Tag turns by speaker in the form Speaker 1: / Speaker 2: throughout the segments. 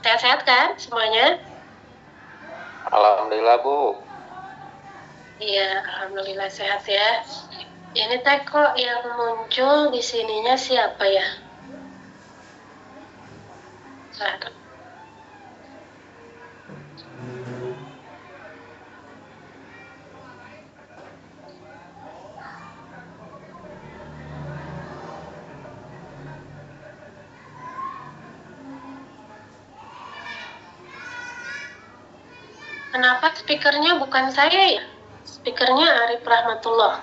Speaker 1: Sehat-sehat kan semuanya?
Speaker 2: Alhamdulillah Bu.
Speaker 1: Iya, alhamdulillah sehat ya. Ini teh kok yang muncul di sininya siapa ya? Nah, kenapa speakernya bukan saya ya? Speakernya Arif Rahmatullah.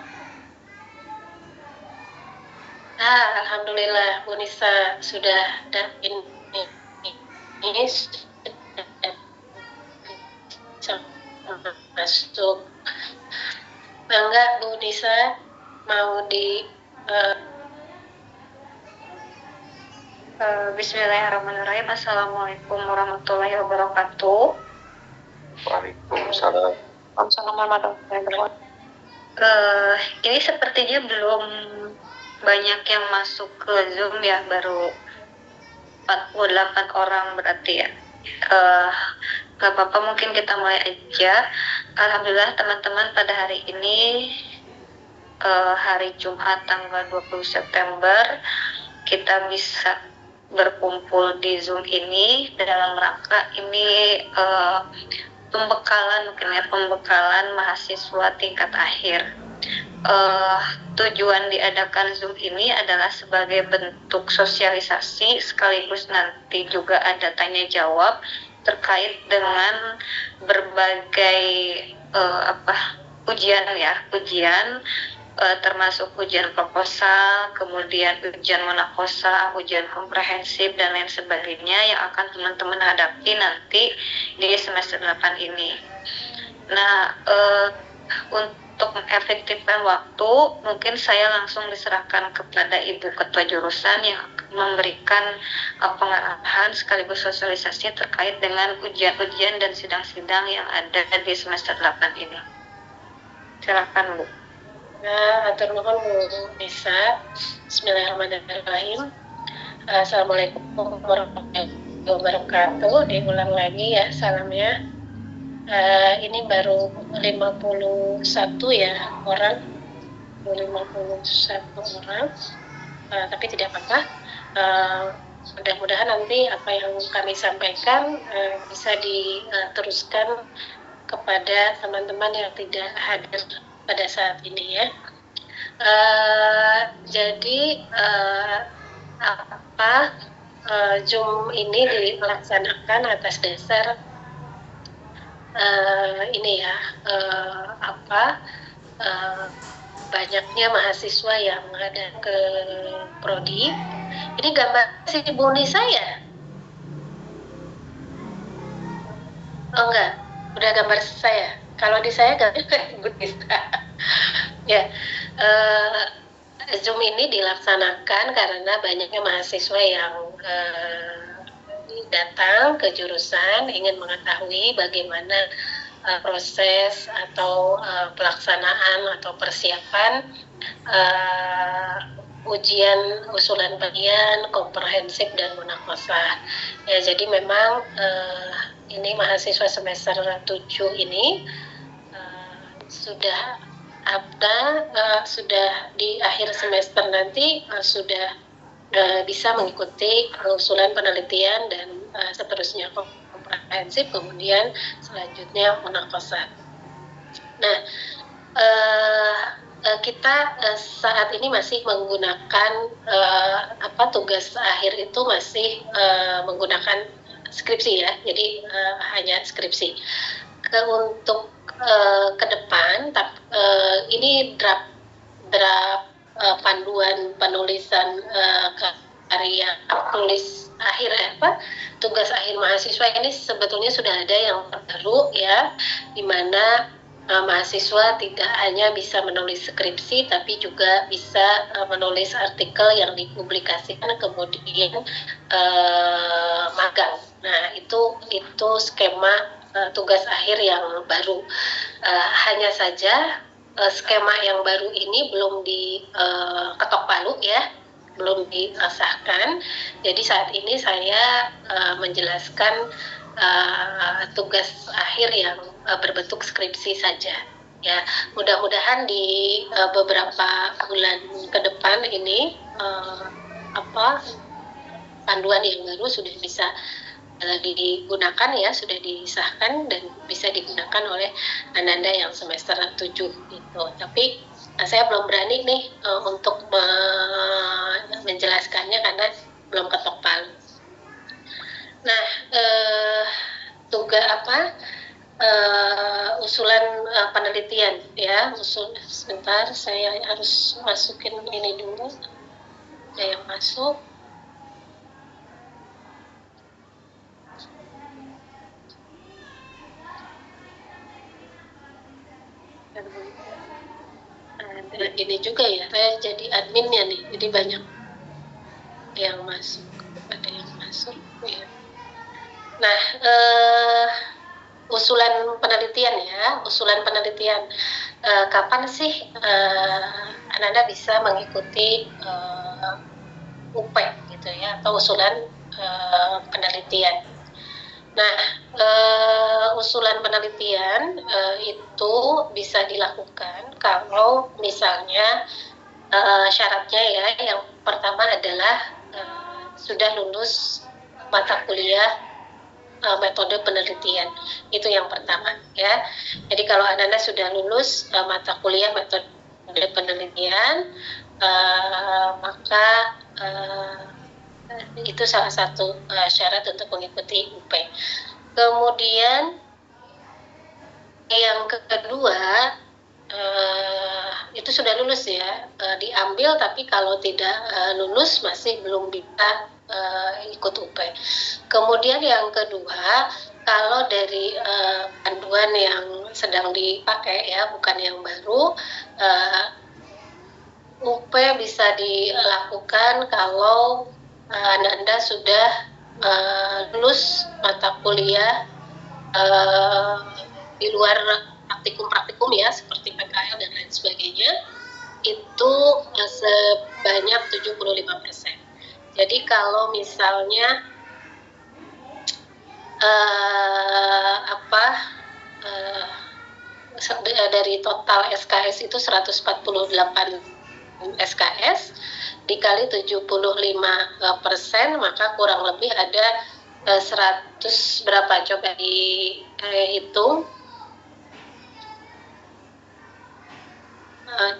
Speaker 1: Alhamdulillah Bu Nisa sudah ini sudah masuk. Enggak Bu Nisa mau di
Speaker 3: Bismillahirrahmanirrahim. Assalamualaikum warahmatullahi wabarakatuh.
Speaker 2: Waalaikumsalam.
Speaker 3: Assalamualaikum warahmatullahi wabarakatuh. Ini sepertinya belum banyak yang masuk ke Zoom ya, baru 48 orang berarti ya. Gak apa-apa, mungkin kita mulai aja. Alhamdulillah teman-teman, pada hari ini hari Jumat tanggal 20 September kita bisa berkumpul di Zoom ini dalam rangka ini pembekalan mahasiswa tingkat akhir. Tujuan diadakan Zoom ini adalah sebagai bentuk sosialisasi, sekaligus nanti juga ada tanya jawab terkait dengan berbagai ujian termasuk ujian proposal, kemudian ujian monakosa, ujian komprehensif, dan lain sebagainya yang akan teman-teman hadapi nanti di semester 8 ini. Nah, untuk mengefektifkan waktu, mungkin saya langsung diserahkan kepada Ibu Ketua Jurusan yang memberikan pengarahan sekaligus sosialisasi terkait dengan ujian-ujian dan sidang-sidang yang ada di semester 8 ini. Silakan Bu.
Speaker 1: atur nuhun Bu Nisa. Bismillahirrahmanirrahim. Assalamualaikum warahmatullahi wabarakatuh. Diulang lagi ya salamnya. Ini baru 51 ya orang, 51 orang. Tapi tidak apa-apa. Mudah-mudahan nanti apa yang kami sampaikan bisa diteruskan kepada teman-teman yang tidak hadir pada saat ini ya. Jadi Zoom ini dilaksanakan atas dasar banyaknya mahasiswa yang ada ke prodi. Ini gambar si Bu Nisa ya? Oh enggak, udah gambar saya. Kalau di saya gambar Bu Nisa. Ya, Zoom ini dilaksanakan karena banyaknya mahasiswa yang datang ke jurusan ingin mengetahui bagaimana proses atau pelaksanaan atau persiapan ujian usulan bagian, komprehensif, dan munakosah. Ya, jadi memang ini mahasiswa semester 7 ini sudah di akhir semester nanti sudah bisa mengikuti usulan penelitian dan seterusnya komprehensif, kemudian selanjutnya munakosah. Nah, kita saat ini masih menggunakan tugas akhir itu masih menggunakan skripsi ya, jadi hanya skripsi. Untuk ke depan, ini draft panduan penulisan karya tugas akhir mahasiswa ini sebetulnya sudah ada yang terbaru ya, di mana mahasiswa tidak hanya bisa menulis skripsi tapi juga bisa menulis artikel yang dipublikasikan kemudian magang. Nah, itu skema tugas akhir yang baru. Hanya saja skema yang baru ini belum diketok palu ya, belum disahkan. Jadi saat ini saya menjelaskan tugas akhir yang berbentuk skripsi saja. Ya, mudah-mudahan di beberapa bulan ke depan ini panduan yang baru sudah bisa digunakan, ya, sudah disahkan dan bisa digunakan oleh Ananda yang semester 7 gitu. Tapi saya belum berani nih untuk menjelaskannya karena belum ketok palu. Nah, usulan penelitian, ya, sebentar saya harus masukin ini dulu. Ada yang masuk. Ada ini juga ya, saya jadi adminnya nih, jadi banyak yang masuk, ada yang masuk ya. Nah, usulan penelitian, ya, kapan sih Ananda bisa mengikuti UP gitu ya, atau usulan penelitian. Nah, usulan penelitian itu bisa dilakukan kalau misalnya syaratnya, ya, yang pertama adalah sudah lulus mata kuliah metode penelitian. Itu yang pertama, ya. Jadi kalau Ananda sudah lulus mata kuliah metode penelitian, maka itu salah satu syarat untuk mengikuti UP. Kemudian yang kedua, itu sudah lulus, ya, diambil, tapi kalau tidak lulus masih belum bisa ikut UP. Kemudian yang kedua, kalau dari panduan yang sedang dipakai, ya, bukan yang baru, UP bisa dilakukan kalau Ananda sudah lulus mata kuliah di luar praktikum, ya, seperti PKL dan lain sebagainya, itu sebanyak 75%. Jadi kalau misalnya dari total SKS itu 148 SKS dikali 75%, maka kurang lebih ada 100 berapa, coba dihitung.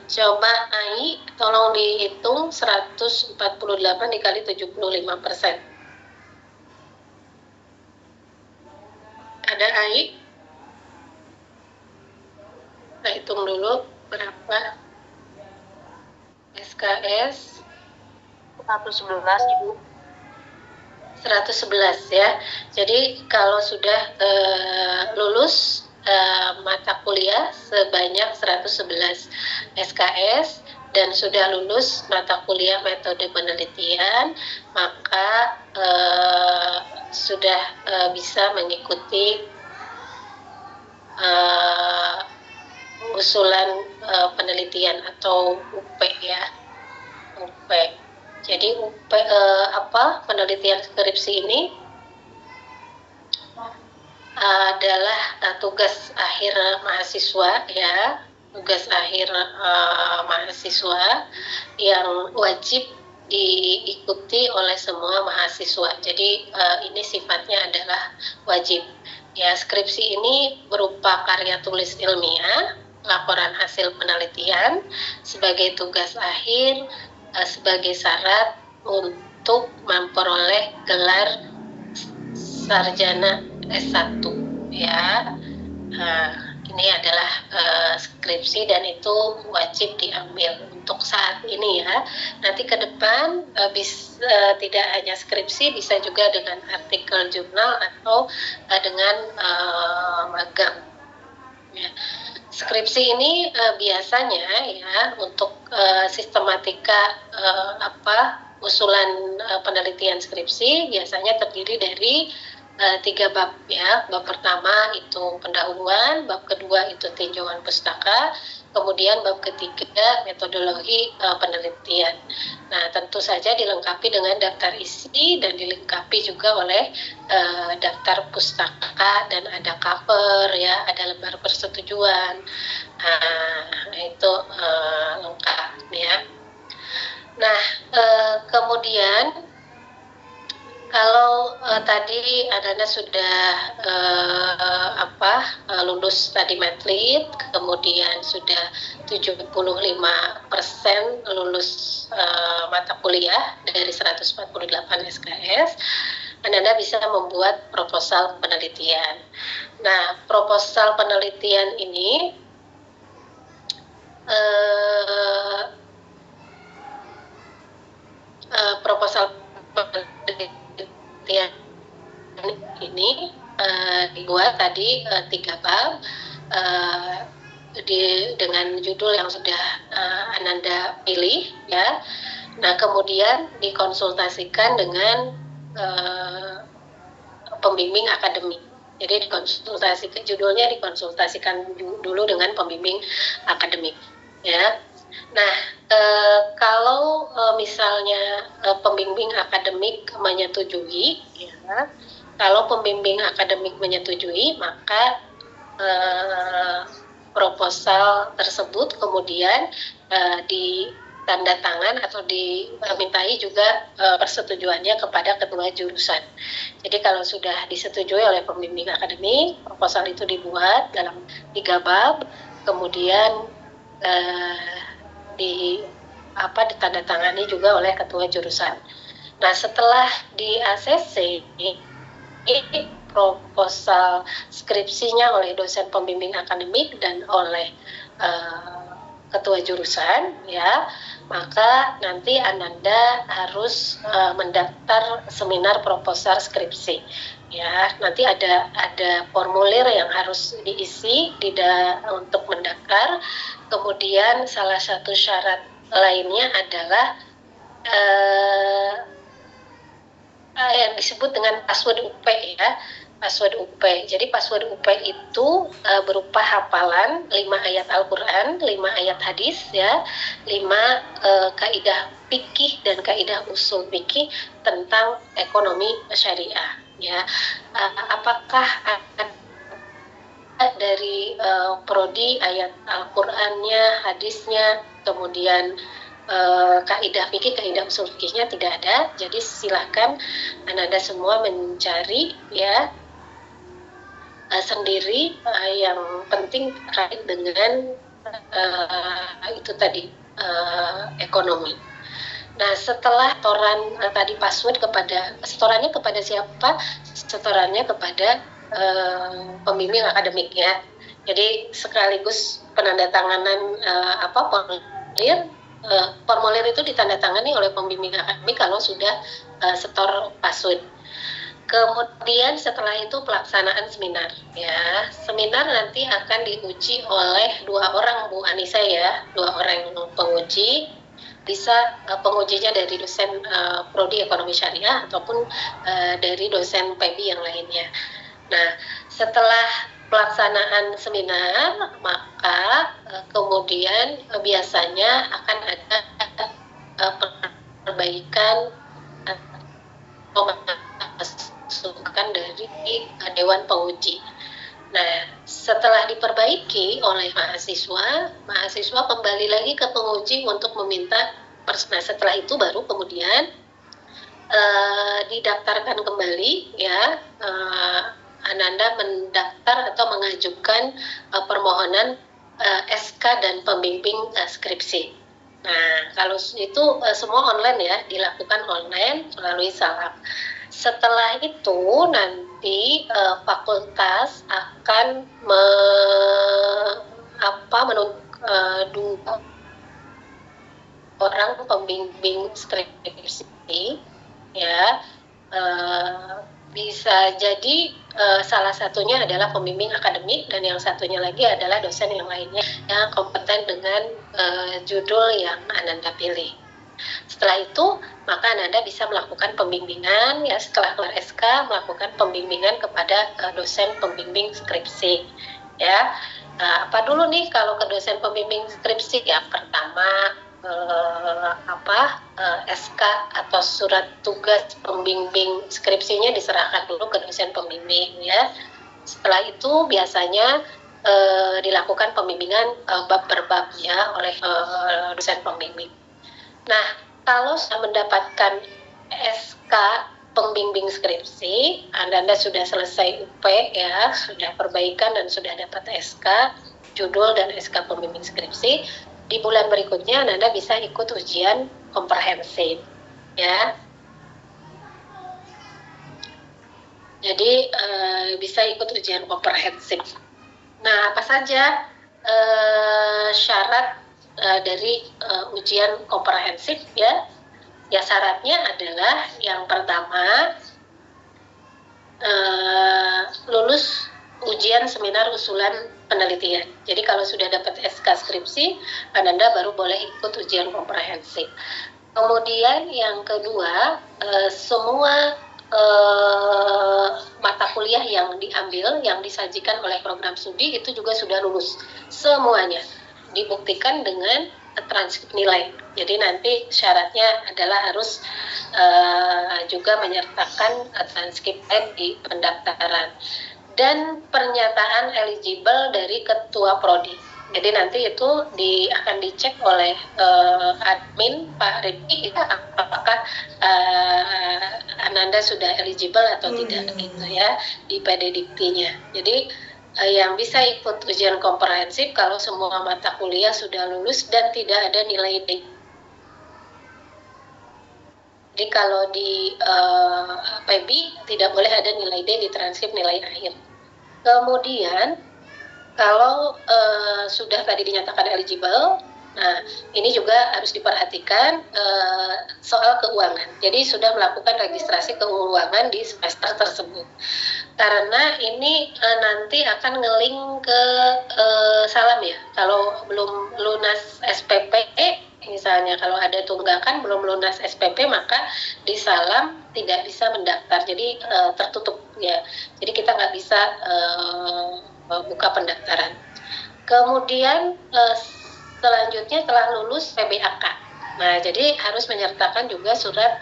Speaker 1: Coba AI, tolong dihitung 148 dikali 75%. Ada AI? Kita hitung dulu berapa SKS.
Speaker 3: 111, Ibu.
Speaker 1: 111, ya. Jadi kalau sudah lulus mata kuliah sebanyak 111 SKS dan sudah lulus mata kuliah metode penelitian, maka sudah bisa mengikuti usulan penelitian atau UP, ya, UP. Jadi UP, penelitian skripsi ini adalah tugas akhir mahasiswa, ya, tugas akhir mahasiswa yang wajib diikuti oleh semua mahasiswa. Jadi ini sifatnya adalah wajib. Ya, skripsi ini berupa karya tulis ilmiah, laporan hasil penelitian sebagai tugas akhir, sebagai syarat untuk memperoleh gelar sarjana S1, ya. Ini adalah skripsi dan itu wajib diambil untuk saat ini, ya. Nanti ke depan tidak hanya skripsi, bisa juga dengan artikel jurnal atau dengan magang, ya. Skripsi ini biasanya, ya, untuk sistematika usulan penelitian skripsi biasanya terdiri dari 3 bab, ya. Bab pertama itu pendahuluan, bab kedua itu tinjauan pustaka, Kemudian bab ketiga metodologi penelitian. Nah, tentu saja dilengkapi dengan daftar isi dan dilengkapi juga oleh daftar pustaka dan ada cover ya, ada lembar persetujuan. Nah, itu lengkap ya. Nah, kemudian kalau tadi Anda sudah lulus tadi Medlit, kemudian sudah 75% lulus mata kuliah dari 148 SKS, Anda bisa membuat proposal penelitian. Nah, proposal penelitian ini proposal penelitian ini dibuat tadi 3 bab dengan judul yang sudah Ananda pilih ya. Nah, kemudian dikonsultasikan dengan pembimbing akademik. Jadi judulnya dikonsultasikan dulu dengan pembimbing akademik ya. Nah, kalau misalnya pembimbing akademik menyetujui, ya, kalau pembimbing akademik menyetujui, maka proposal tersebut kemudian ditanda tangan atau dimintai juga persetujuannya kepada ketua jurusan. Jadi kalau sudah disetujui oleh pembimbing akademik, proposal itu dibuat dalam 3 bab, kemudian ditandatangani juga oleh ketua jurusan. Nah, setelah di ACC proposal skripsinya oleh dosen pembimbing akademik dan oleh ketua jurusan ya, maka nanti Ananda harus mendaftar seminar proposal skripsi ya. Nanti ada formulir yang harus diisi untuk mendaftar. Kemudian salah satu syarat lainnya adalah yang disebut dengan password UP ya, password UP. Jadi password UP itu berupa hafalan 5 ayat Al-Quran, 5 ayat hadis ya, 5 kaidah fikih dan kaidah usul fikih tentang ekonomi syariah ya. Apakah dari prodi ayat Al-Qur'annya, hadisnya, kemudian kaidah fikih, kaidah usul fikihnya tidak ada. Jadi silahkan Anda semua mencari ya sendiri yang penting terkait dengan itu tadi ekonomi. Nah, setelah setoran tadi password setorannya kepada siapa? Setorannya kepada pembimbing akademik ya. Jadi sekaligus penandatanganan formulir itu ditandatangani oleh pembimbing akademik kalau sudah setor password. Kemudian setelah itu pelaksanaan seminar ya. Seminar nanti akan diuji oleh 2 orang Bu Anissa ya, 2 orang penguji. Bisa pengujinya dari dosen prodi ekonomi syariah ataupun dari dosen PEB yang lainnya. Nah, setelah pelaksanaan seminar, maka kemudian biasanya akan ada perbaikan masukan dari Dewan Penguji. Nah, setelah diperbaiki oleh mahasiswa kembali lagi ke penguji untuk meminta nah setelah itu baru kemudian didaftarkan kembali ya. Ananda mendaftar atau mengajukan permohonan SK dan pembimbing skripsi. Nah, kalau itu semua online ya, dilakukan online melalui Salak. Setelah itu nanti fakultas akan menunjuk 2 orang pembimbing skripsi ya. Bisa jadi salah satunya adalah pembimbing akademik dan yang satunya lagi adalah dosen yang lainnya yang kompeten dengan judul yang Ananda pilih. Setelah itu maka Ananda bisa melakukan pembimbingan ya, setelah keluar SK melakukan pembimbingan kepada dosen pembimbing skripsi ya. Apa dulu nih kalau ke dosen pembimbing skripsi? Yang pertama SK atau surat tugas pembimbing skripsinya diserahkan dulu ke dosen pembimbing ya. Setelah itu biasanya dilakukan pembimbingan bab per bab ya oleh dosen pembimbing. Nah, kalau sudah mendapatkan SK pembimbing skripsi, Anda sudah selesai UP ya, sudah perbaikan dan sudah dapat SK judul dan SK pembimbing skripsi, di bulan berikutnya Anda bisa ikut ujian komprehensif ya. Jadi bisa ikut ujian komprehensif. Nah, apa saja syarat dari ujian komprehensif ya? Ya, syaratnya adalah yang pertama lulus ujian seminar usulan penelitian. Jadi kalau sudah dapat SK skripsi, Anda baru boleh ikut ujian komprehensif. Kemudian yang kedua, semua mata kuliah yang diambil, yang disajikan oleh program studi itu juga sudah lulus semuanya. Dibuktikan dengan transkrip nilai. Jadi nanti syaratnya adalah harus juga menyertakan transkrip di pendaftaran dan pernyataan eligible dari ketua prodi. Jadi nanti itu akan dicek oleh admin Pak Rifki ya, apakah Ananda sudah eligible atau tidak gitu ya di PD Diktinya. Jadi yang bisa ikut ujian komprehensif kalau semua mata kuliah sudah lulus dan tidak ada nilai D. Jadi kalau di PB tidak boleh ada nilai D di transkrip nilai akhir. Kemudian kalau sudah tadi dinyatakan eligible, nah ini juga harus diperhatikan soal keuangan. Jadi sudah melakukan registrasi keuangan di semester tersebut. Karena ini nanti akan ngeling ke salam ya. Kalau belum lunas SPP, misalnya kalau ada tunggakan belum lunas SPP, maka di salam tidak bisa mendaftar. Jadi tertutup ya. Jadi kita nggak bisa buka pendaftaran. Kemudian selanjutnya telah lulus PBAK. Nah, jadi harus menyertakan juga surat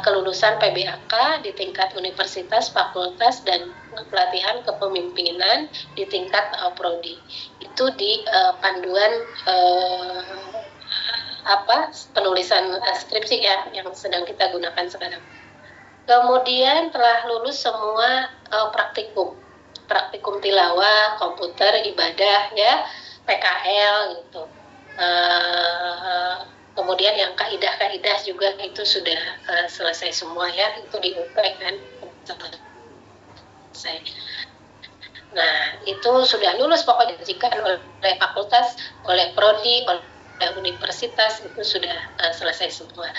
Speaker 1: kelulusan PBAK di tingkat universitas, fakultas, dan pelatihan kepemimpinan di tingkat prodi. Itu di panduan penulisan skripsi ya yang sedang kita gunakan sekarang. Kemudian telah lulus semua praktikum tilawah, komputer, ibadah ya, PKL gitu. Kemudian yang kaidah-kaidah juga itu sudah selesai semua ya, itu di UP kan selesai. Nah, itu sudah lulus pokoknya jika oleh fakultas, oleh prodi, oleh universitas itu sudah selesai semua.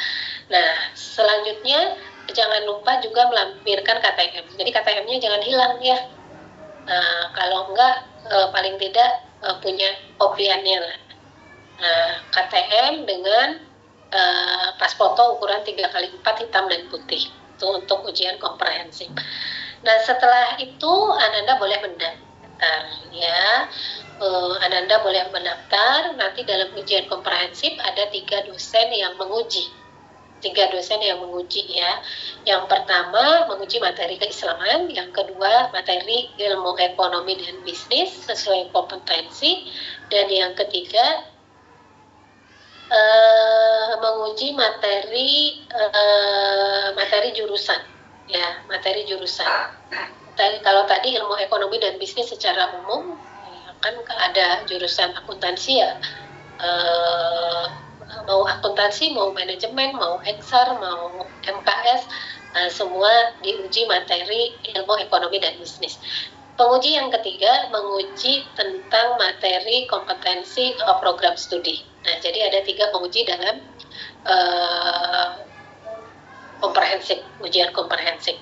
Speaker 1: Nah, selanjutnya jangan lupa juga melampirkan KTM. Jadi KTM-nya jangan hilang ya. Kalau enggak paling tidak punya kopiannya lah. KTM dengan pas foto ukuran 3x4 hitam dan putih itu untuk ujian komprehensif. Nah, setelah itu Ananda boleh mendaftar ya. Ananda boleh mendaftar. Nanti dalam ujian komprehensif ada 3 dosen yang menguji. 3 dosen yang menguji ya. Yang pertama menguji materi keislaman, yang kedua materi ilmu ekonomi dan bisnis sesuai kompetensi, dan yang ketiga menguji materi jurusan ya, materi jurusan. Kalau tadi ilmu ekonomi dan bisnis secara umum kan ada jurusan akuntansi ya, mau akuntansi, mau manajemen, mau HR, mau MKS, semua diuji materi ilmu ekonomi dan bisnis. Penguji yang ketiga menguji tentang materi kompetensi program studi. Nah, jadi ada 3 penguji dalam komprehensif, ujian komprehensif.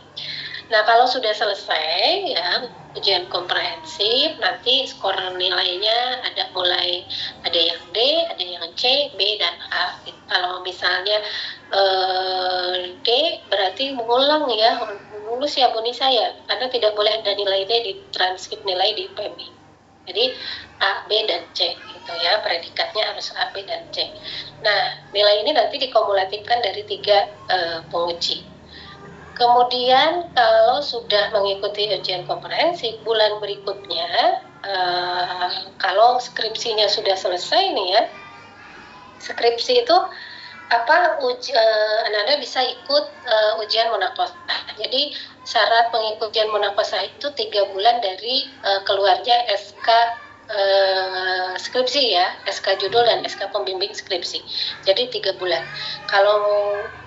Speaker 1: Nah, kalau sudah selesai ya ujian komprehensif, nanti skor nilainya ada yang D, ada yang C, B, dan A. Kalau misalnya D berarti mengulang ya, lulus ya Bu Nisa ya, karena tidak boleh ada nilai D di transkrip nilai di PMI. Jadi A, B, dan C gitu ya, predikatnya harus A, B, dan C. Nah, nilai ini nanti dikumulatifkan dari 3 penguji. Kemudian kalau sudah mengikuti ujian komprehensif, bulan berikutnya kalau skripsinya sudah selesai nih ya, skripsi itu anak-anak bisa ikut ujian munakosah. Jadi syarat pengikut ujian munakosah itu 3 bulan dari keluarnya SK skripsi ya, SK judul dan SK pembimbing skripsi. Jadi 3 bulan. Kalau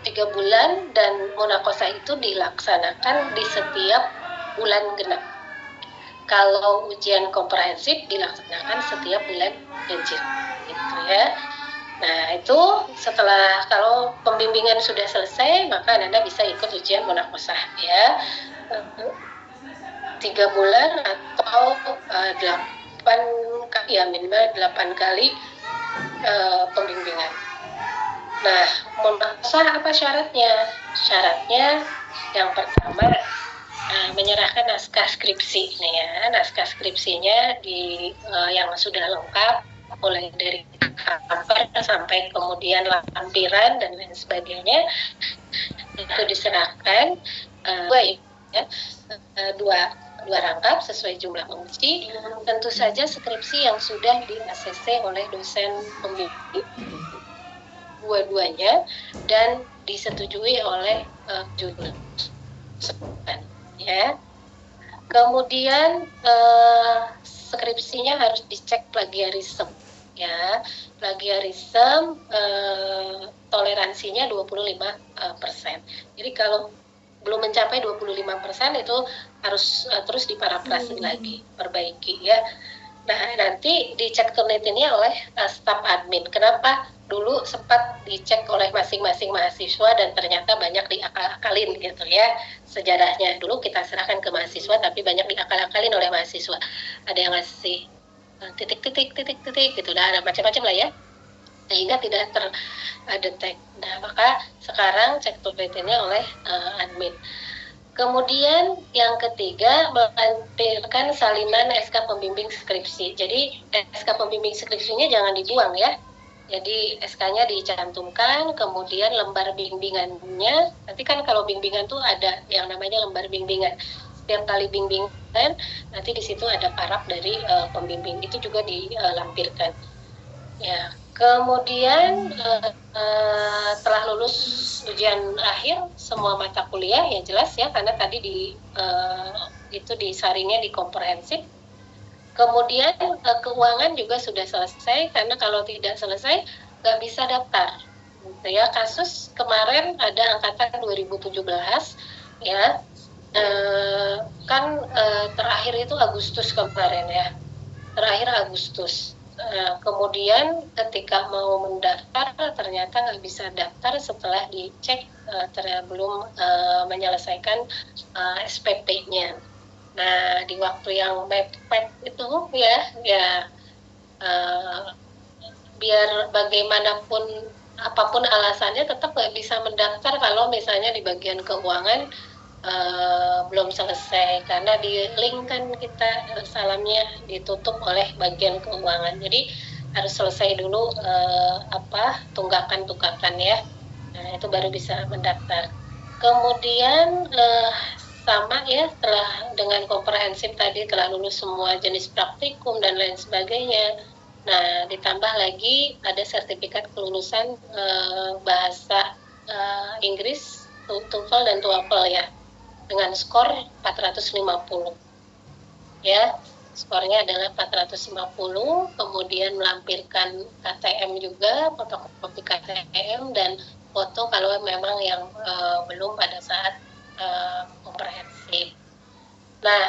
Speaker 1: 3 bulan dan munakosah itu dilaksanakan di setiap bulan genap. Kalau ujian komprehensif dilaksanakan setiap bulan ganjil, gitu ya. Nah, itu setelah kalau pembimbingan sudah selesai, maka Anda bisa ikut ujian munakosah ya. 3 bulan atau 8 kali ya, minimal 8 kali pembimbingan. Nah, munakosah apa syaratnya? Syaratnya yang pertama menyerahkan naskah skripsi nih ya. Naskah skripsinya yang sudah lengkap, mulai dari cover sampai kemudian lampiran dan lain sebagainya, itu diserahkan dua rangkap sesuai jumlah penguji. Tentu saja skripsi yang sudah di ACC oleh dosen pembimbing dua-duanya dan disetujui oleh judul ya. Kemudian skripsinya harus dicek plagiarisme ya. Plagiarisme toleransinya 25%. Jadi kalau belum mencapai 25% itu harus terus diparafrasi lagi, perbaiki ya. Nah, nanti dicek Turnitinnya oleh staf admin. Kenapa? Dulu sempat dicek oleh masing-masing mahasiswa dan ternyata banyak diakal-akalin gitu ya. Sejarahnya dulu kita serahkan ke mahasiswa tapi banyak diakal-akalin oleh mahasiswa. Ada yang ngasih titik gitu, ada macam-macam lah ya, sehingga tidak terdetek. Nah, maka sekarang cek Turnitinnya oleh admin. Kemudian yang ketiga, melampirkan salinan SK pembimbing skripsi. Jadi SK pembimbing skripsinya jangan dibuang ya. Jadi SK-nya dicantumkan, kemudian lembar bimbingannya. Nanti kan kalau bimbingan tuh ada yang namanya lembar bimbingan. Setiap kali bimbingan, nanti di situ ada paraf dari pembimbing. Itu juga dilampirkan. Ya. Kemudian setelah lulus ujian akhir semua mata kuliah ya jelas ya, karena tadi itu disaringnya di komprehensif. Kemudian keuangan juga sudah selesai, karena kalau tidak selesai nggak bisa daftar. Gitu ya, kasus kemarin ada angkatan 2017 ya, terakhir itu Agustus kemarin ya, terakhir Agustus. Kemudian ketika mau mendaftar ternyata nggak bisa daftar setelah dicek belum menyelesaikan SPP-nya. Nah, di waktu yang mepet itu ya biar bagaimanapun apapun alasannya tetap nggak bisa mendaftar kalau misalnya di bagian keuangan belum selesai, karena di link kan kita salamnya ditutup oleh bagian keuangan. Jadi harus selesai dulu tunggakan ya. Nah, itu baru bisa mendaftar. Kemudian sama ya, setelah dengan komprehensif tadi telah lulus semua jenis praktikum dan lain sebagainya. Nah, ditambah lagi ada sertifikat kelulusan bahasa Inggris, TOEFL dan TOEFL ya, dengan skor 450 ya, skornya adalah 450. Kemudian melampirkan KTM juga, fotokopi KTM dan foto kalau memang yang belum pada saat komprehensif. Nah,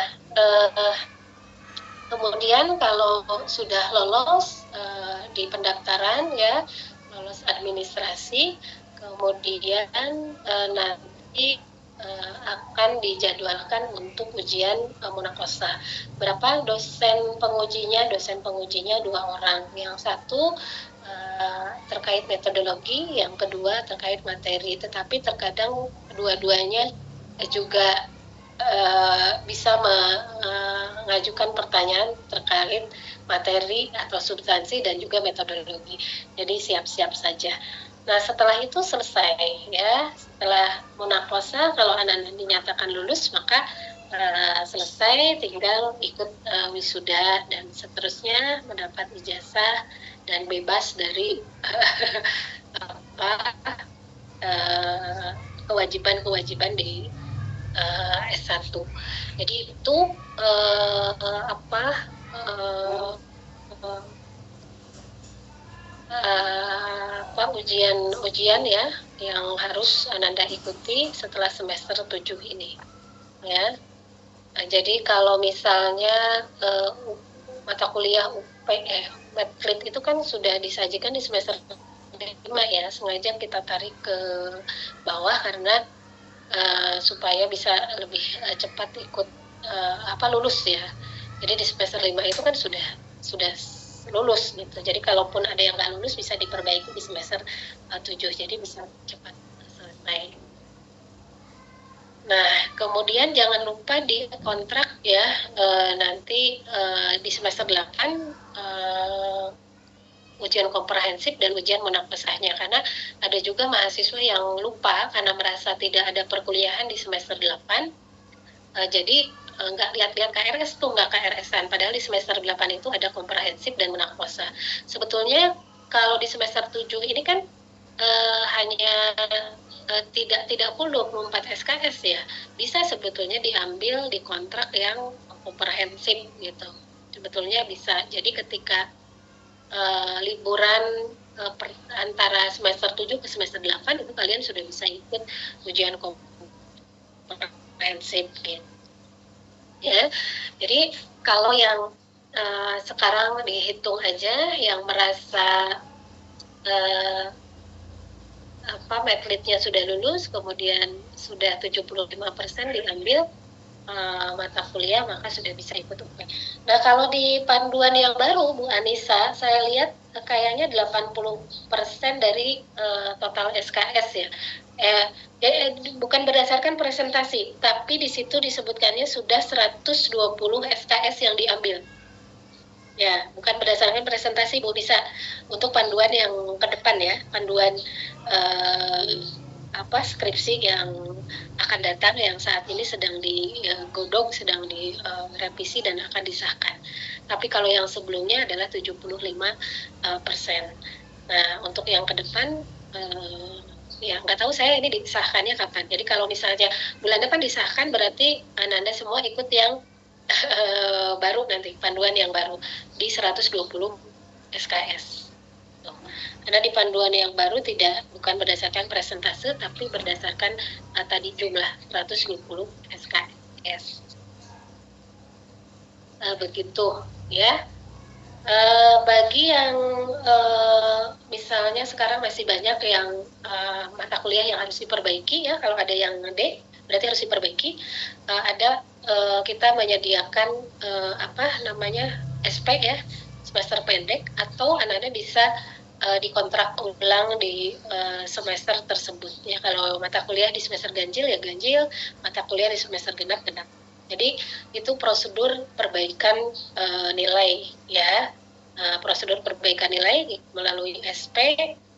Speaker 1: kemudian kalau sudah lolos di pendaftaran ya, lolos administrasi, kemudian nanti akan dijadwalkan untuk ujian munakosah. Berapa dosen pengujinya? Dosen pengujinya 2 orang. Yang satu terkait metodologi, yang kedua terkait materi. Tetapi terkadang dua-duanya juga bisa mengajukan pertanyaan terkait materi atau substansi dan juga metodologi. Jadi siap-siap saja. Nah, setelah itu selesai ya, setelah munakosa, kalau anak-anak dinyatakan lulus, maka selesai, tinggal ikut wisuda dan seterusnya, mendapat ijazah dan bebas dari kewajiban-kewajiban di S1. Jadi itu ujian ya yang harus Ananda ikuti setelah semester 7 ini ya. Jadi kalau misalnya mata kuliah Medflit itu kan sudah disajikan di semester 5 ya, sengaja kita tarik ke bawah karena supaya bisa lebih cepat ikut lulus ya. Jadi di semester 5 itu kan sudah lulus gitu. Jadi kalaupun ada yang nggak lulus bisa diperbaiki di semester 7, jadi bisa cepat selesai. Nah, kemudian jangan lupa di kontrak ya, nanti di semester 8 ujian komprehensif dan ujian munakosahnya, karena ada juga mahasiswa yang lupa karena merasa tidak ada perkuliahan di semester 8, jadi nggak lihat-lihat KRS tuh, nggak KRS-an, padahal di semester 8 itu ada komprehensif dan munakosa. Sebetulnya kalau di semester 7 ini kan hanya tidak perlu 4 SKS ya, bisa sebetulnya diambil di kontrak yang komprehensif gitu, sebetulnya bisa. Jadi ketika liburan antara semester 7 ke semester 8 itu kalian sudah bisa ikut ujian komprehensif gitu ya. Jadi kalau yang sekarang dihitung aja, yang merasa Medflitnya sudah lulus, kemudian sudah 75% diambil mata kuliah, maka sudah bisa ikut UP. Nah, kalau di panduan yang baru, Bu Anissa, saya lihat kayaknya 80% dari total SKS ya. Bukan berdasarkan presentasi, tapi di situ disebutkannya sudah 120 SKS yang diambil. Ya, bukan berdasarkan presentasi, Bu, bisa untuk panduan yang ke depan ya, panduan skripsi yang akan datang, yang saat ini sedang digodok, sedang direvisi dan akan disahkan. Tapi kalau yang sebelumnya adalah 75%. Nah, untuk yang ke depan ya nggak tahu saya ini disahkannya kapan. Jadi kalau misalnya bulan depan disahkan, berarti Ananda semua ikut yang baru nanti, panduan yang baru di 120 SKS. Karena di panduan yang baru bukan berdasarkan presentase, tapi berdasarkan tadi jumlah 120 SKS. Begitu ya. Bagi yang misalnya sekarang masih banyak yang mata kuliah yang harus diperbaiki ya, kalau ada yang D berarti harus diperbaiki. Kita menyediakan SP ya, semester pendek, atau anak-anak bisa dikontrak ulang di semester tersebut ya. Kalau mata kuliah di semester ganjil ya ganjil, mata kuliah di semester genap. Jadi itu prosedur perbaikan nilai ya, prosedur perbaikan nilai melalui SP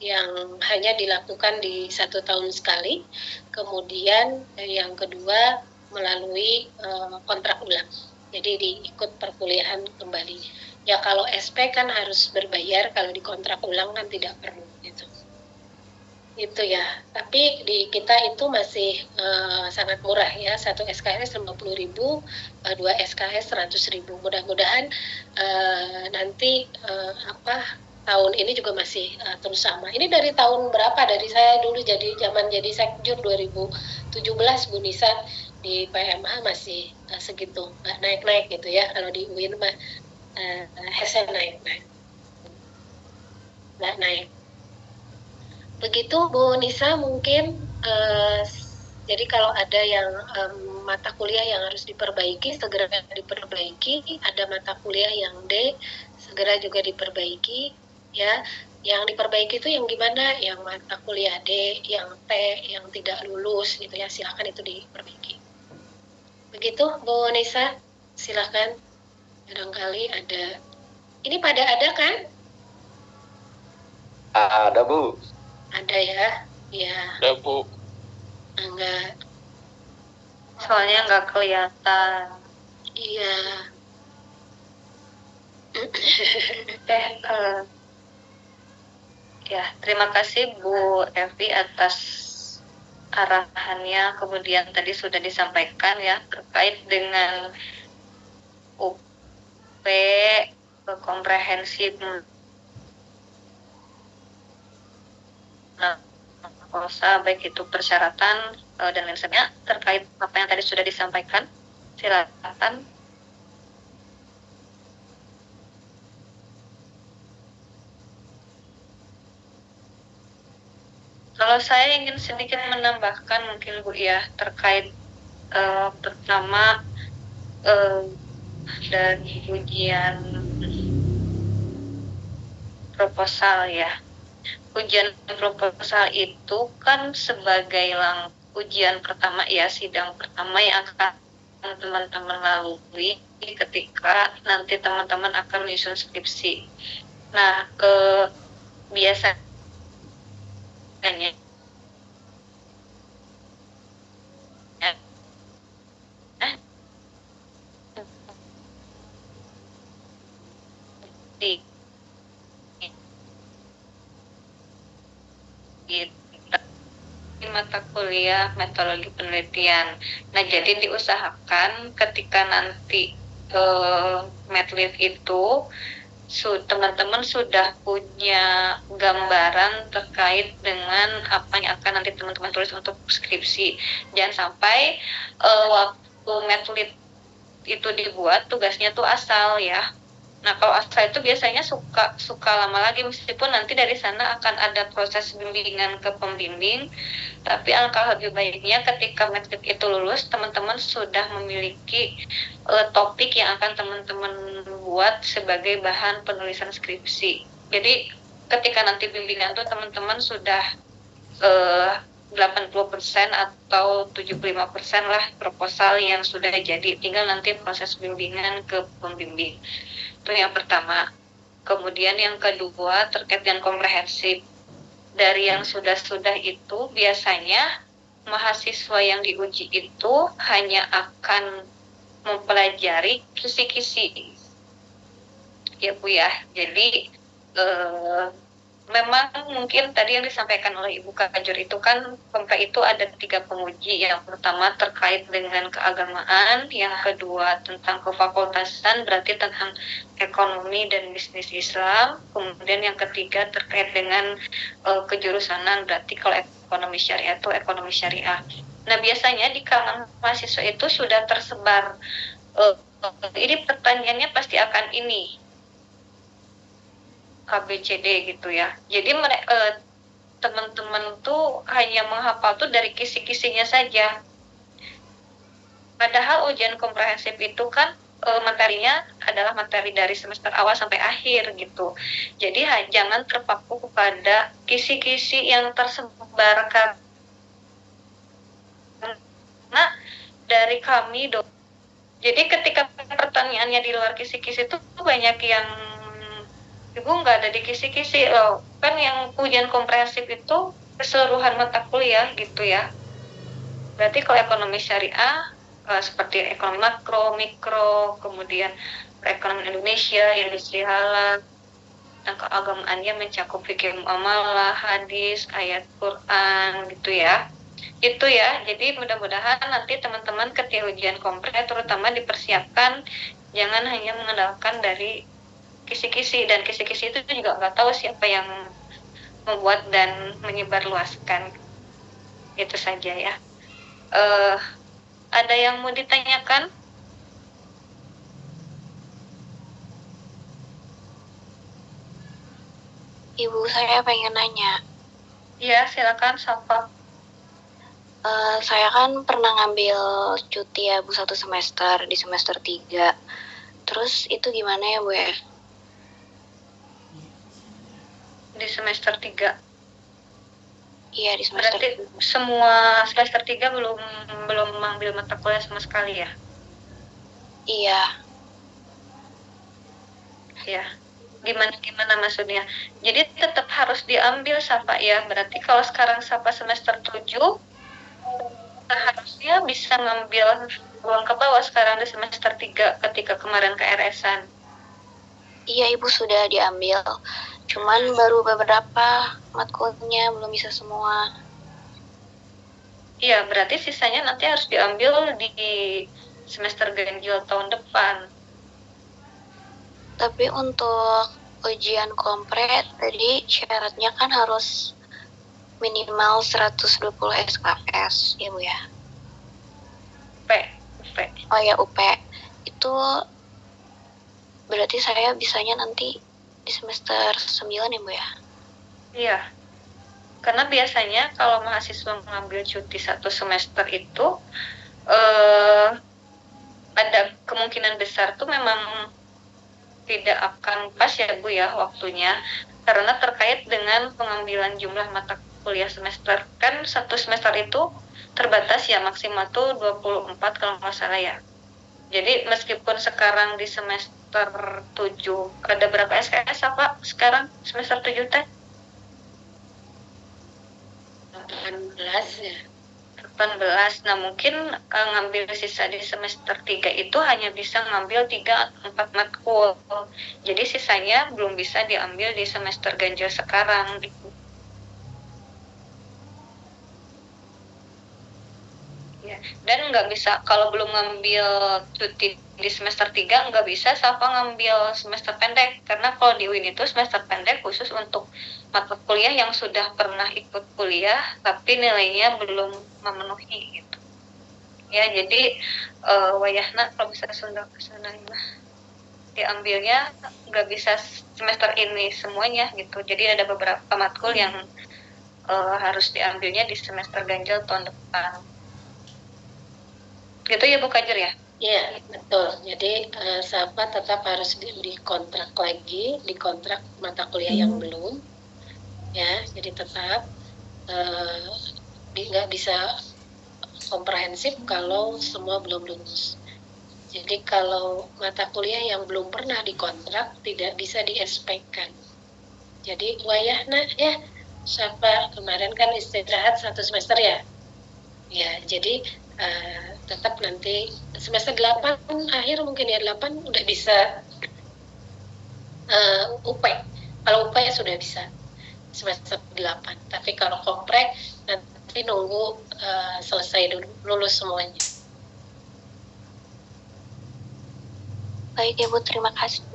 Speaker 1: yang hanya dilakukan di 1 tahun sekali. Kemudian yang kedua melalui kontrak ulang, jadi diikut perkuliahan kembali. Ya kalau SP kan harus berbayar, kalau di kontrak ulang kan tidak perlu gitu. Itu ya, tapi di kita itu masih sangat murah ya, 1 SKS 50.000, 2 SKS 100.000. Mudah-mudahan nanti tahun ini juga masih terus sama. Ini dari tahun berapa? Dari saya dulu jadi sekjur 2017, Bu Nisa, di PMH masih segitu, nggak naik-naik gitu ya. Kalau di UIN mah Hesen naik-naik, nggak naik. Begitu Bu Nisa mungkin. Jadi kalau ada yang mata kuliah yang harus diperbaiki, segera diperbaiki. Ada mata kuliah yang D, segera juga diperbaiki ya. Yang diperbaiki itu yang gimana? Yang mata kuliah D, yang T, yang tidak lulus gitu ya, silakan itu diperbaiki. Begitu Bu Nisa, silahkan. Barangkali ada. Ini pada ada kan?
Speaker 2: Ada Bu.
Speaker 1: Ada ya? Ya.
Speaker 2: Ada Bu.
Speaker 1: Enggak.
Speaker 3: Soalnya nggak kelihatan.
Speaker 1: Iya.
Speaker 3: Ya, terima kasih Bu Evi atas arahannya. Kemudian tadi sudah disampaikan ya terkait dengan UP komprehensif kosa, baik itu persyaratan dan lain sebagainya. Terkait apa yang tadi sudah disampaikan, silakan. Kalau saya ingin sedikit menambahkan mungkin Bu ya, terkait pertama dari ujian proposal ya. Ujian proposal itu kan sebagai ujian pertama ya, sidang pertama yang akan teman-teman lalui ketika nanti teman-teman akan menyusun skripsi. Nah, biasanya di mata kuliah metodologi penelitian. Nah, jadi diusahakan ketika nanti Medlit itu teman-teman sudah punya gambaran terkait dengan apa yang akan nanti teman-teman tulis untuk skripsi. Jangan sampai waktu Medlit itu dibuat tugasnya tuh asal ya. Nah, kalau asal itu biasanya suka lama lagi, meskipun nanti dari sana akan ada proses bimbingan ke pembimbing, tapi alangkah lebih baiknya ketika Medlit itu lulus, teman-teman sudah memiliki topik yang akan teman-teman buat sebagai bahan penulisan skripsi. Jadi ketika nanti bimbingan tuh teman-teman sudah 80% atau 75% lah proposal yang sudah jadi, tinggal nanti proses bimbingan ke pembimbing. Itu yang pertama. Kemudian yang kedua terkait dengan komprehensif. Dari yang sudah-sudah itu biasanya mahasiswa yang diuji itu hanya akan mempelajari kisi-kisi ya Bu ya. Jadi memang mungkin tadi yang disampaikan oleh Ibu Kajur itu kan Kompa itu ada 3 penguji. Yang pertama terkait dengan keagamaan, yang kedua tentang kefakultasan berarti tentang ekonomi dan bisnis Islam, kemudian yang ketiga terkait dengan kejurusanan berarti kalau ekonomi syariah itu ekonomi syariah. Nah, biasanya di kalangan mahasiswa itu sudah tersebar ini pertanyaannya pasti akan ini KBCD gitu ya. Jadi teman-teman tuh hanya menghafal tuh dari kisi-kisinya saja. Padahal ujian komprehensif itu kan materinya adalah materi dari semester awal sampai akhir gitu. Jadi jangan terpaku kepada kisi-kisi yang tersebar karena dari kami jadi ketika pertanyaannya di luar kisi-kisi itu banyak yang Ibu nggak ada di kisi-kisi loh. Kan yang ujian komprehensif itu keseluruhan mata kuliah gitu ya. Berarti kalau ekonomi syariah seperti ekonomi makro, mikro, kemudian perekonomian Indonesia, industri halal, dan keagamaannya mencakup fikih muamalah, hadis, ayat Quran gitu ya. Itu ya. Jadi mudah-mudahan nanti teman-teman ketika ujian kompreh terutama dipersiapkan jangan hanya mengandalkan dari kisi-kisi, dan kisi-kisi itu juga nggak tahu siapa yang membuat dan menyebarluaskan. Itu saja ya. Ada yang mau ditanyakan?
Speaker 4: Ibu, saya pengen nanya.
Speaker 3: Ya, silakan Safa.
Speaker 4: Saya kan pernah ngambil cuti ya Bu 1 semester di semester 3. Terus itu gimana ya Bu ya?
Speaker 3: Di semester 3.
Speaker 4: Iya, di semester
Speaker 3: Berarti semua semester 3 belum mengambil mata kuliah sama sekali ya?
Speaker 4: Iya,
Speaker 3: Ya, gimana maksudnya? Jadi tetap harus diambil Sapa ya. Berarti kalau sekarang Sapa semester 7, harusnya bisa ngambil uang ke bawah sekarang di semester 3 ketika kemarin KRS-an.
Speaker 4: iya Ibu sudah diambil. Cuman baru beberapa matkulnya, belum bisa semua.
Speaker 3: Iya, berarti sisanya nanti harus diambil di semester ganjil tahun depan.
Speaker 4: Tapi untuk ujian kompre tadi syaratnya kan harus minimal 120 SKS ya Bu ya.
Speaker 3: UP.
Speaker 4: Oh ya UP. Itu berarti saya bisanya nanti di semester 9 ya Bu ya.
Speaker 3: Iya. Karena biasanya kalau mahasiswa mengambil cuti 1 semester itu ada kemungkinan besar tuh memang tidak akan pas ya Bu ya waktunya, karena terkait dengan pengambilan jumlah mata kuliah semester. Kan 1 semester itu terbatas ya, maksimal tuh 24 kalau nggak salah ya. Jadi meskipun sekarang di semester 7 ada berapa SKS apa sekarang semester 7 teh?
Speaker 1: 18 ya.
Speaker 3: 18. Nah, mungkin ngambil sisa di semester 3 itu hanya bisa ngambil 3-4 matkul. Jadi sisanya belum bisa diambil di semester ganjil sekarang. Ya, dan nggak bisa, kalau belum ngambil cuti di semester 3, nggak bisa Safa ngambil semester pendek. Karena kalau di UIN itu semester pendek khusus untuk mata kuliah yang sudah pernah ikut kuliah, tapi nilainya belum memenuhi gitu. Ya, jadi wayahna kalau bisa Sunda kesana diambilnya nggak bisa semester ini semuanya gitu. Jadi ada beberapa matkul yang harus diambilnya di semester ganjil tahun depan. Gitu ya Bu Kajer ya?
Speaker 1: Iya, betul. Jadi sahabat tetap harus dikontrak lagi, dikontrak mata kuliah yang belum. Ya, jadi tetap nggak bisa komprehensif kalau semua belum lulus. Jadi kalau mata kuliah yang belum pernah dikontrak tidak bisa di-SP-kan. Jadi wayahna ya, siapa kemarin kan istirahat 1 semester ya. Ya, jadi tetap nanti semester 8 akhir mungkin ya 8 udah bisa UP. Kalau UP ya sudah bisa semester 8. Tapi kalau komprek nanti nunggu selesai dulu, lulus semuanya.
Speaker 4: Baik Ibu, terima kasih.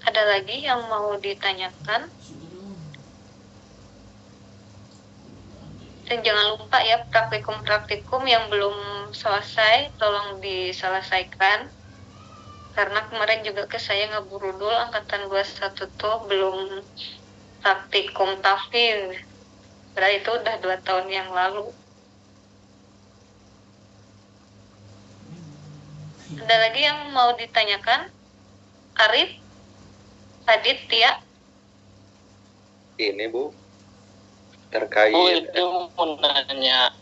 Speaker 3: Ada lagi yang mau ditanyakan? Dan jangan lupa ya, praktikum-praktikum yang belum selesai tolong diselesaikan. Karena kemarin juga ke saya ngeburudul angkatan 21 tuh belum praktikum tafsir. Berarti itu udah 2 tahun yang lalu. Ada lagi yang mau ditanyakan? Arif? Adit, Tia?
Speaker 2: Ini Bu, terkait
Speaker 5: Bu, itu mau nanya.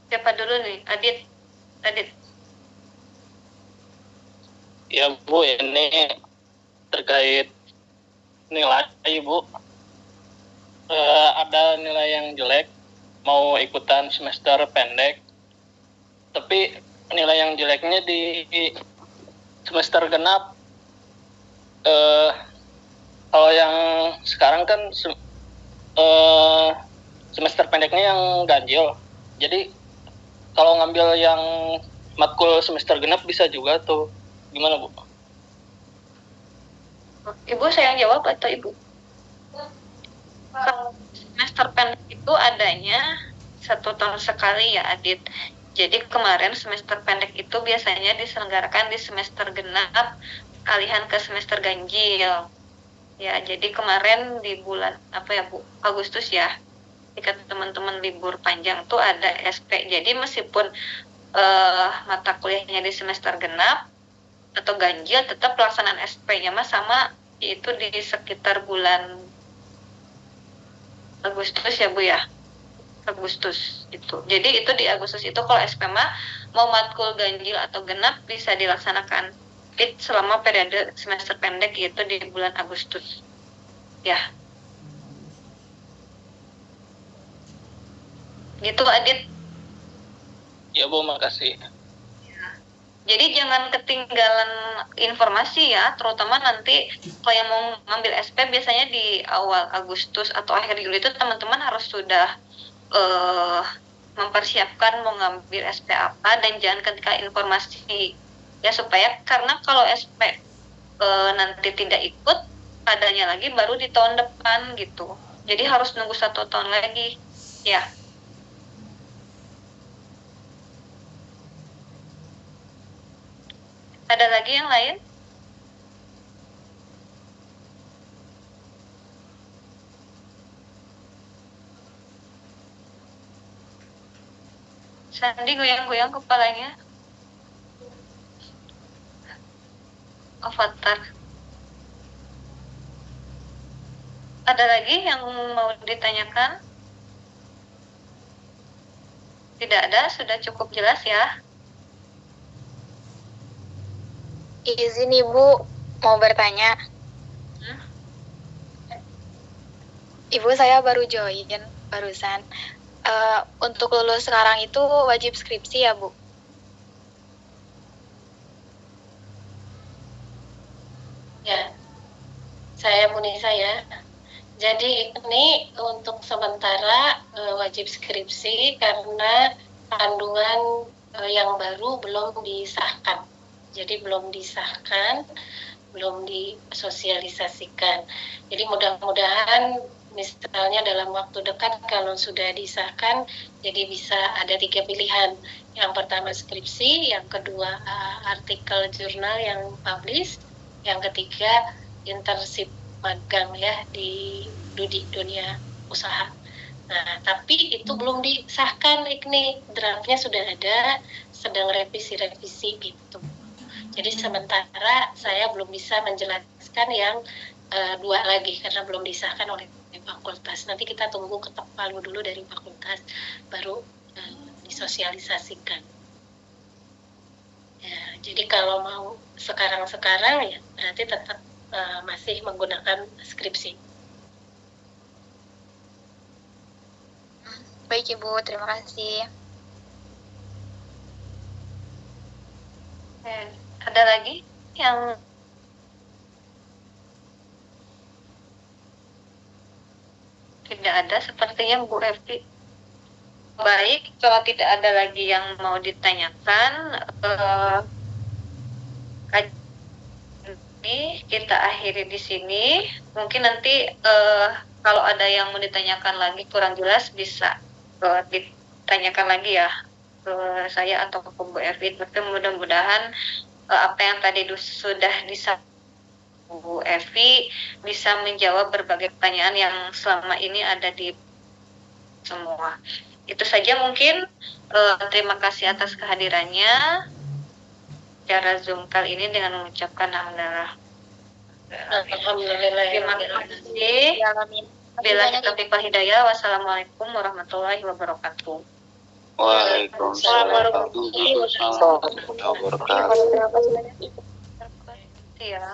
Speaker 3: Siapa dulu nih? Adit.
Speaker 5: Ya Bu, ini terkait nilai Bu. Ada nilai yang jelek, mau ikutan semester pendek, tapi nilai yang jeleknya di semester genap. Kalau yang sekarang kan semester pendeknya yang ganjil, jadi kalau ngambil yang matkul semester genap bisa juga tuh. Gimana Bu?
Speaker 3: Ibu saya yang jawab atau Ibu? Semester pendek itu adanya 1 tahun sekali ya Adit. Jadi kemarin semester pendek itu biasanya diselenggarakan di semester genap alihan ke semester ganjil. Ya, jadi kemarin di bulan Bu? Agustus ya. Ketika teman-teman libur panjang tuh ada SP. Jadi meskipun mata kuliahnya di semester genap atau ganjil, tetap pelaksanaan SP-nya sama itu di sekitar bulan Agustus ya Bu ya. Agustus itu. Jadi itu di Agustus itu kalau SP mah mau matkul ganjil atau genap bisa dilaksanakan selama periode semester pendek yaitu di bulan Agustus. Ya. Gitu Adit.
Speaker 5: Ya Bu, makasih.
Speaker 3: Jadi jangan ketinggalan informasi ya, terutama nanti kalau yang mau ngambil SP biasanya di awal Agustus atau akhir Juli itu teman-teman harus sudah mempersiapkan mau ngambil SP apa dan jangan ketika informasi ya, supaya karena kalau SP nanti tidak ikut adanya lagi baru di tahun depan gitu, jadi harus nunggu 1 tahun lagi ya. Ada lagi yang lain? Sandi goyang-goyang kepalanya. Avatar. Ada lagi yang mau ditanyakan? Tidak ada, sudah cukup jelas ya.
Speaker 4: Izin Ibu, mau bertanya. Ibu, saya baru join barusan. Untuk lulus sekarang itu wajib skripsi ya, Bu?
Speaker 1: Ya, saya Munisa ya. Jadi ini untuk sementara wajib skripsi karena panduan yang baru belum disahkan. Jadi belum disahkan, belum disosialisasikan. Jadi mudah-mudahan misalnya dalam waktu dekat kalau sudah disahkan, jadi bisa ada 3 pilihan. Yang pertama skripsi, yang kedua artikel jurnal yang publish, yang ketiga internship magang ya di dunia usaha. Nah, tapi itu belum disahkan, ini draftnya sudah ada, sedang revisi gitu. Jadi sementara saya belum bisa menjelaskan yang 2 lagi karena belum disahkan oleh fakultas. Nanti kita tunggu ketok palu dulu dari fakultas, baru disosialisasikan. Ya, jadi kalau mau sekarang ya berarti tetap masih menggunakan skripsi.
Speaker 4: Baik Ibu, terima kasih.
Speaker 3: Ada lagi yang tidak ada sepertinya Bu Evi. Baik, kalau tidak ada lagi yang mau ditanyakan, ini kita akhiri di sini. Mungkin nanti kalau ada yang mau ditanyakan lagi kurang jelas bisa ditanyakan lagi ya ke saya atau ke Bu Evi. Tapi mudah-mudahan apa yang tadi sudah disampaikan Bu Evi bisa menjawab berbagai pertanyaan yang selama ini ada di semua. Itu saja mungkin. Terima kasih atas kehadirannya secara Zoom kali ini dengan mengucapkan alhamdulillah. Terima kasih. Bila taufiq wal hidayah. Wassalamualaikum warahmatullahi wabarakatuh.
Speaker 2: Waalaikumsalam warahmatullahi wabarakatuh.
Speaker 3: Iya.